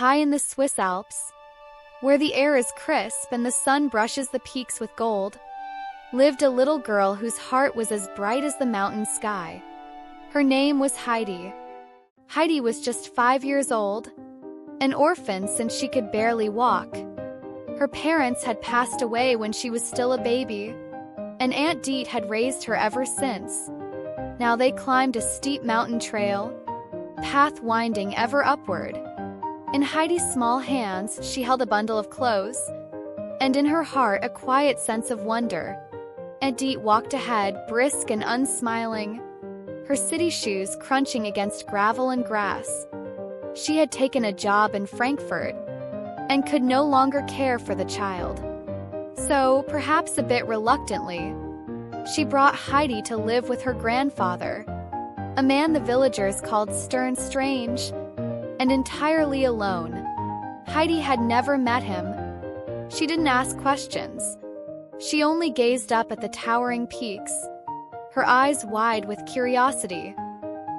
high in the Swiss Alps, where the air is crisp and the sun brushes the peaks with gold, lived a little girl whose heart was as bright as the mountain sky. Her name was Heidi. Heidi was just 5 years old, an orphan since she could barely walk. Her parents had passed away when she was still a baby, and Aunt Dete had raised her ever since. Now they climbed a steep mountain trail, path winding ever upward. In Heidi's small hands she held a bundle of clothes, and in her heart a quiet sense of wonder. Aunt Dete walked ahead, brisk and unsmiling, her city shoes crunching against gravel and grass. She had taken a job in Frankfurt, and could no longer care for the child. So, perhaps a bit reluctantly, she brought Heidi to live with her grandfather, a man the villagers called stern, strange, and entirely alone. Heidi had never met him. She didn't ask questions. She only gazed up at the towering peaks, her eyes wide with curiosity.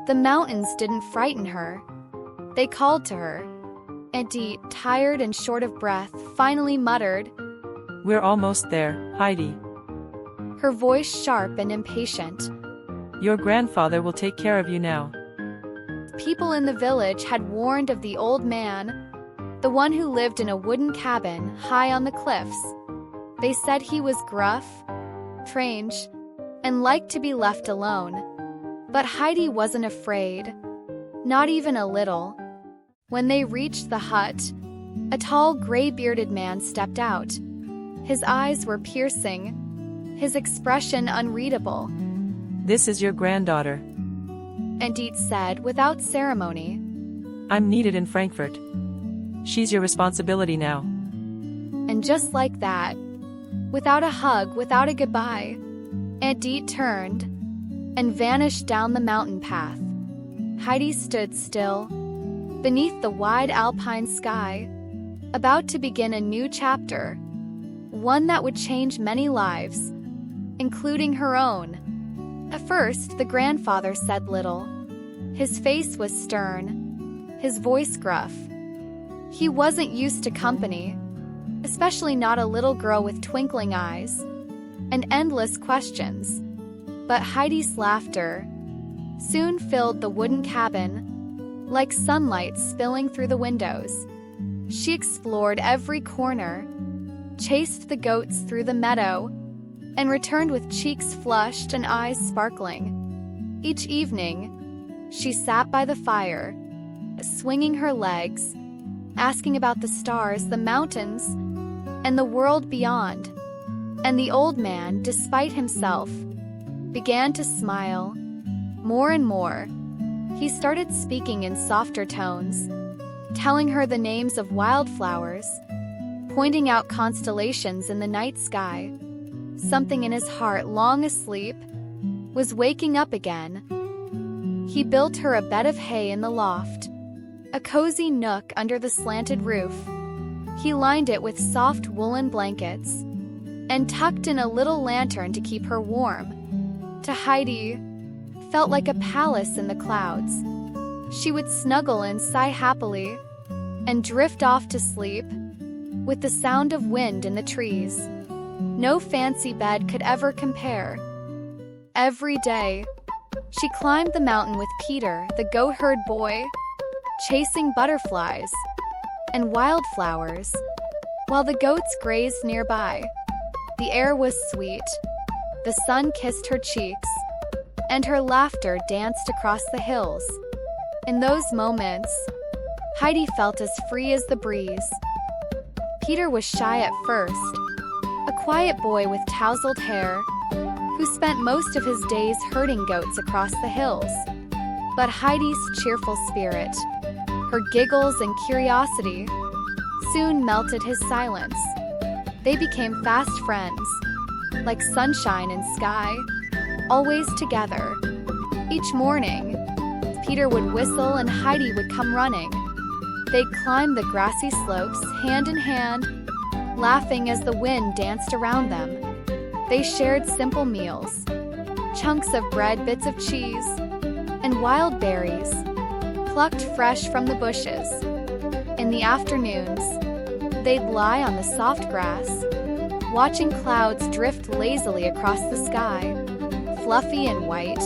The mountains didn't frighten her. They called to her. Aunt Dete, tired and short of breath, finally muttered, "We're almost there, Heidi. her voice sharp and impatient. Your grandfather will take care of you now." People in the village had warned of the old man, the one who lived in a wooden cabin high on the cliffs. They said he was gruff, strange, and liked to be left alone. But Heidi wasn't afraid, not even a little. When they reached the hut, a tall, gray-bearded man stepped out. His eyes were piercing, his expression unreadable. "This is your granddaughter," Aunt Dete said without ceremony. "I'm needed in Frankfurt. She's your responsibility now." And just like that, without a hug, without a goodbye, Aunt Dete turned and vanished down the mountain path. Heidi stood still, beneath the wide alpine sky, about to begin a new chapter, one that would change many lives, including her own. At first, the grandfather said little. His face was stern, his voice gruff. He wasn't used to company, especially not a little girl with twinkling eyes and endless questions. But Heidi's laughter soon filled the wooden cabin, like sunlight spilling through the windows. She explored every corner, chased the goats through the meadow, and returned with cheeks flushed and eyes sparkling. Each evening, she sat by the fire, swinging her legs, asking about the stars, the mountains, and the world beyond. And the old man, despite himself, began to smile. More and more, he started speaking in softer tones, telling her the names of wildflowers, pointing out constellations in the night sky. Something in his heart, long asleep, was waking up again. He built her a bed of hay in the loft, a cozy nook under the slanted roof. He lined it with soft woolen blankets and tucked in a little lantern to keep her warm. To Heidi, felt like a palace in the clouds. She would snuggle and sigh happily and drift off to sleep with the sound of wind in the trees. No fancy bed could ever compare. Every day, she climbed the mountain with Peter, the goatherd boy, chasing butterflies and wildflowers, while the goats grazed nearby. The air was sweet, the sun kissed her cheeks, and her laughter danced across the hills. In those moments, Heidi felt as free as the breeze. Peter was shy at first, a quiet boy with tousled hair, who spent most of his days herding goats across the hills. But Heidi's cheerful spirit, her giggles and curiosity, soon melted his silence. They became fast friends, like sunshine and sky, always together. Each morning, Peter would whistle and Heidi would come running. They'd climb the grassy slopes, hand in hand, laughing as the wind danced around them. They shared simple meals, chunks of bread, bits of cheese, and wild berries, plucked fresh from the bushes. In the afternoons, they'd lie on the soft grass, watching clouds drift lazily across the sky, fluffy and white,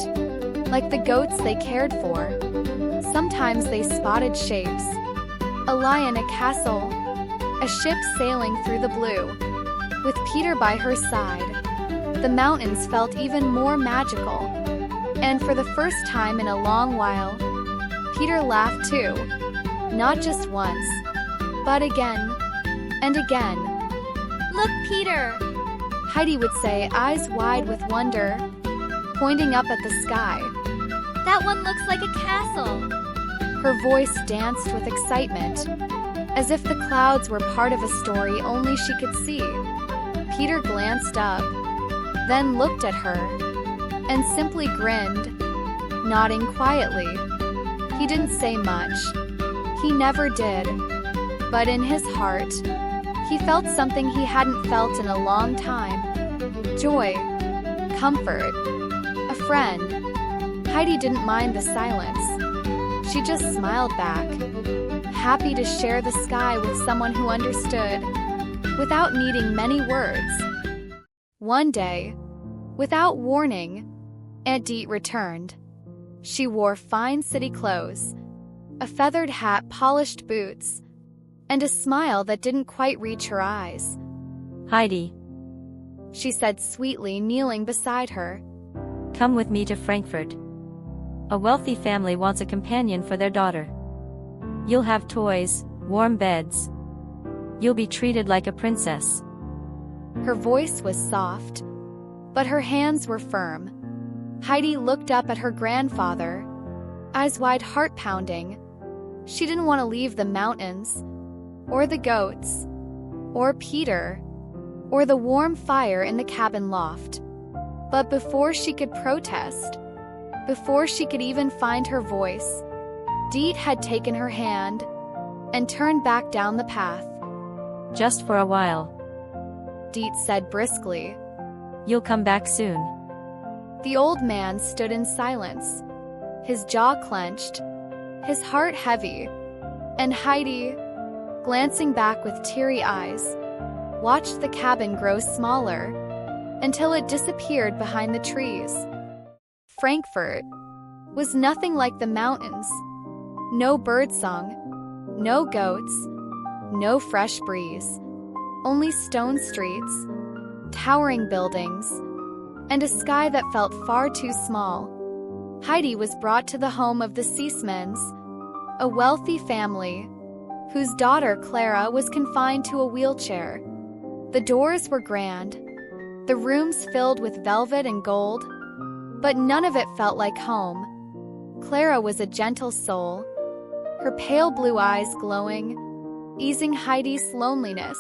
like the goats they cared for. Sometimes they spotted shapes, a lion, a castle, a ship sailing through the blue. With Peter by her side, the mountains felt even more magical. And for the first time in a long while, Peter laughed too. Not just once, but again and again. "Look, Peter!" Heidi would say, eyes wide with wonder, pointing up at the sky. "That one looks like a castle." Her voice danced with excitement, as if the clouds were part of a story only she could see. Peter glanced up, then looked at her, and simply grinned, nodding quietly. He didn't say much. He never did. But in his heart, he felt something he hadn't felt in a long time. Joy, comfort, a friend. Heidi didn't mind the silence. She just smiled back, happy to share the sky with someone who understood, without needing many words. One day, without warning, Aunt Dete returned. She wore fine city clothes, a feathered hat, polished boots, and a smile that didn't quite reach her eyes. Heidi, she said sweetly, kneeling beside her. Come with me to Frankfurt. A wealthy family wants a companion for their daughter. You'll have toys, warm beds. You'll be treated like a princess. Her voice was soft, but her hands were firm. Heidi looked up at her grandfather, eyes wide, heart pounding. She didn't want to leave the mountains, or the goats, or Peter, or the warm fire in the cabin loft. But before she could protest, before she could even find her voice, Dete had taken her hand and turned back down the path. Just for a while, Dete said briskly. You'll come back soon. The old man stood in silence, his jaw clenched, his heart heavy, and Heidi, glancing back with teary eyes, watched the cabin grow smaller until it disappeared behind the trees. Frankfurt was nothing like the mountains. No birdsong, no goats, no fresh breeze. Only stone streets, towering buildings, and a sky that felt far too small. Heidi was brought to the home of the Seesmans, a wealthy family whose daughter Clara was confined to a wheelchair. The doors were grand, the rooms filled with velvet and gold, but none of it felt like home. Clara was a gentle soul, her pale blue eyes glowing, easing Heidi's loneliness.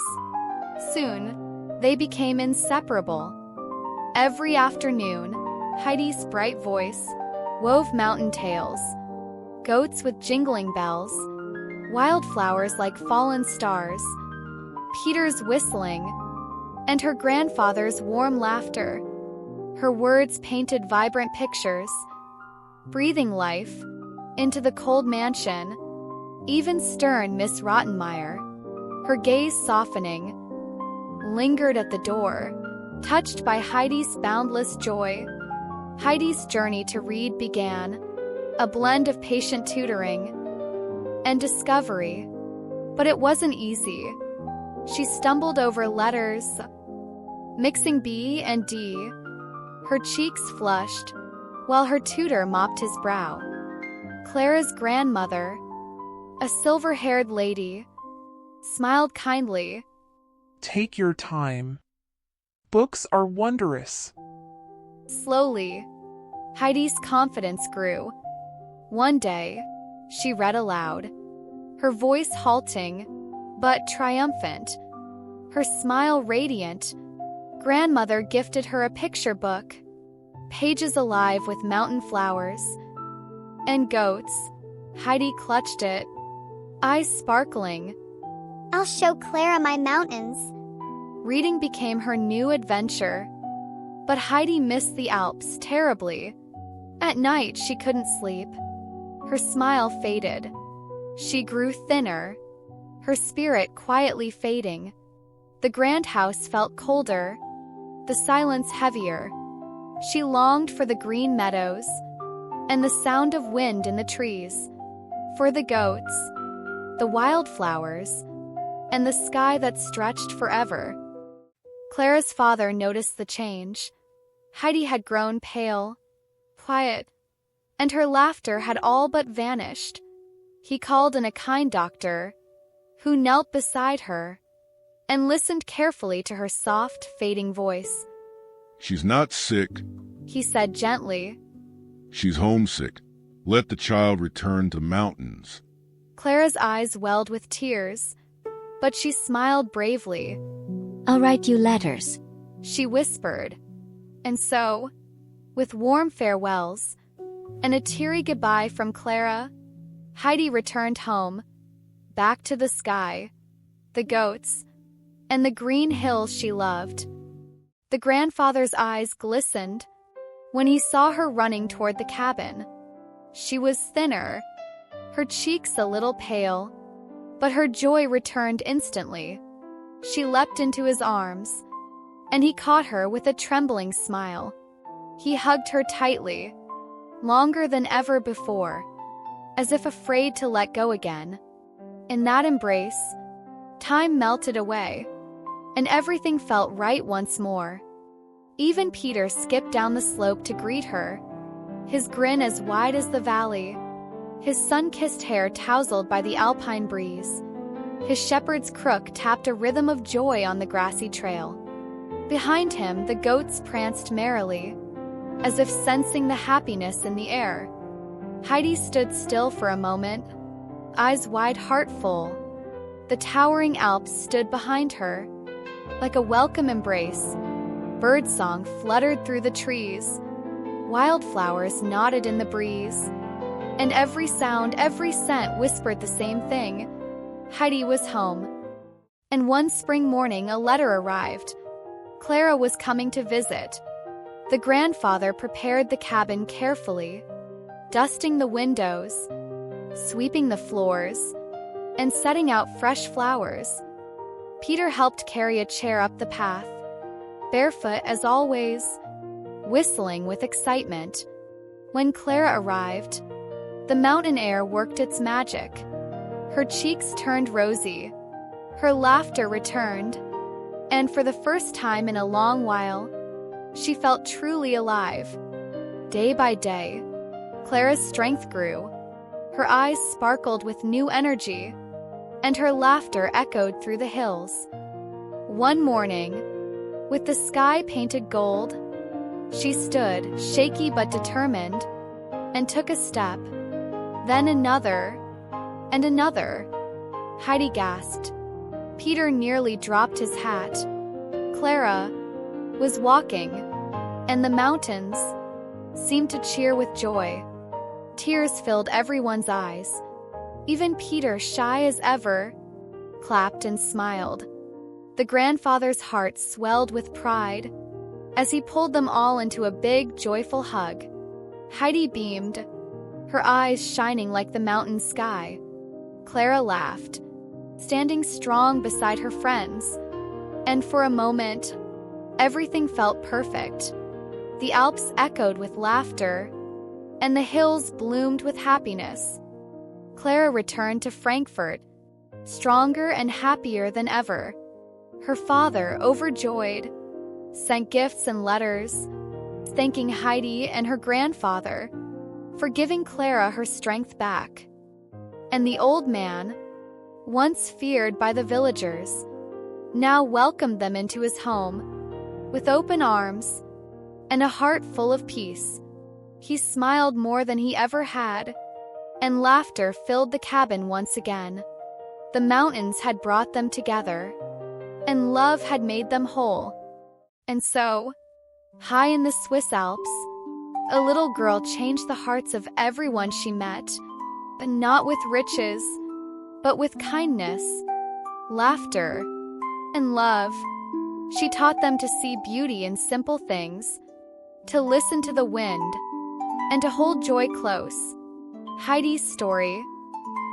Soon, they became inseparable. Every afternoon, Heidi's bright voice wove mountain tales, goats with jingling bells, wildflowers like fallen stars, Peter's whistling, and her grandfather's warm laughter. Her words painted vibrant pictures, breathing life into the cold mansion. Even stern Miss Rottenmeier, her gaze softening, lingered at the door, touched by Heidi's boundless joy. Heidi's journey to read began, a blend of patient tutoring and discovery. But it wasn't easy. She stumbled over letters, mixing B and D. Her cheeks flushed, while her tutor mopped his brow. Clara's grandmother, a silver-haired lady, smiled kindly. Take your time. Books are wondrous. Slowly, Heidi's confidence grew. One day, she read aloud, her voice halting, but triumphant, her smile radiant. Grandmother gifted her a picture book, pages alive with mountain flowers and goats. Heidi clutched it, eyes sparkling. "I'll show Clara my mountains." Reading became her new adventure. But Heidi missed the Alps terribly. At night, she couldn't sleep. Her smile faded. She grew thinner, her spirit quietly fading. The grand house felt colder, the silence heavier. She longed for the green meadows and the sound of wind in the trees, for the goats, the wildflowers, and the sky that stretched forever. Clara's father noticed the change. Heidi had grown pale, quiet, and her laughter had all but vanished. He called in a kind doctor, who knelt beside her and listened carefully to her soft, fading voice. "She's not sick," he said gently. "She's homesick. Let the child return to mountains." Clara's eyes welled with tears, but she smiled bravely. "I'll write you letters," she whispered. And so, with warm farewells and a teary goodbye from Clara, Heidi returned home, back to the sky, the goats, and the green hills she loved. The grandfather's eyes glistened when he saw her running toward the cabin. She was thinner, her cheeks a little pale, but her joy returned instantly. She leapt into his arms, and he caught her with a trembling smile. He hugged her tightly, longer than ever before, as if afraid to let go again. In that embrace, time melted away, and everything felt right once more. Even Peter skipped down the slope to greet her, his grin as wide as the valley, his sun-kissed hair tousled by the alpine breeze. His shepherd's crook tapped a rhythm of joy on the grassy trail. Behind him, the goats pranced merrily, as if sensing the happiness in the air. Heidi stood still for a moment, eyes wide, heart full. The towering Alps stood behind her, like a welcome embrace. Birdsong fluttered through the trees, wildflowers nodded in the breeze, and every sound, every scent whispered the same thing. Heidi was home. And one spring morning a letter arrived. Clara was coming to visit. The grandfather prepared the cabin carefully, dusting the windows, sweeping the floors, and setting out fresh flowers. Peter helped carry a chair up the path, barefoot as always, whistling with excitement. When Clara arrived, the mountain air worked its magic. Her cheeks turned rosy, her laughter returned, and for the first time in a long while, she felt truly alive. Day by day, Clara's strength grew. Her eyes sparkled with new energy, and her laughter echoed through the hills. One morning, with the sky painted gold, she stood, shaky but determined, and took a step, then another, and another. Heidi gasped. Peter nearly dropped his hat. Clara was walking, and the mountains seemed to cheer with joy. Tears filled everyone's eyes. Even Peter, shy as ever, clapped and smiled. The grandfather's heart swelled with pride as he pulled them all into a big, joyful hug. Heidi beamed, her eyes shining like the mountain sky. Clara laughed, standing strong beside her friends, and for a moment, everything felt perfect. The Alps echoed with laughter, and the hills bloomed with happiness. Clara returned to Frankfurt, stronger and happier than ever. Her father, overjoyed, sent gifts and letters, thanking Heidi and her grandfather for giving Clara her strength back. And the old man, once feared by the villagers, now welcomed them into his home with open arms and a heart full of peace. He smiled more than he ever had, and laughter filled the cabin once again. The mountains had brought them together, and love had made them whole. And so, high in the Swiss Alps, a little girl changed the hearts of everyone she met, but not with riches, but with kindness, laughter, and love. She taught them to see beauty in simple things, to listen to the wind, and to hold joy close. Heidi's story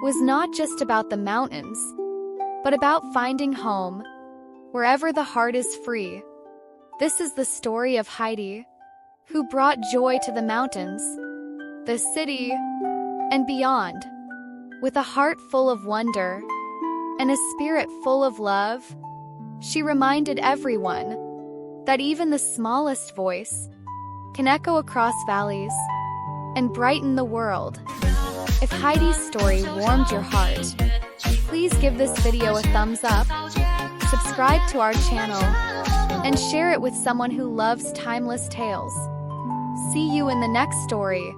was not just about the mountains. but about finding home, wherever the heart is free. This is the story of Heidi, who brought joy to the mountains, the city, and beyond. With a heart full of wonder and a spirit full of love, she reminded everyone that even the smallest voice can echo across valleys and brighten the world. If Heidi's story warmed your heart, please give this video a thumbs up, subscribe to our channel, and share it with someone who loves timeless tales. See you in the next story.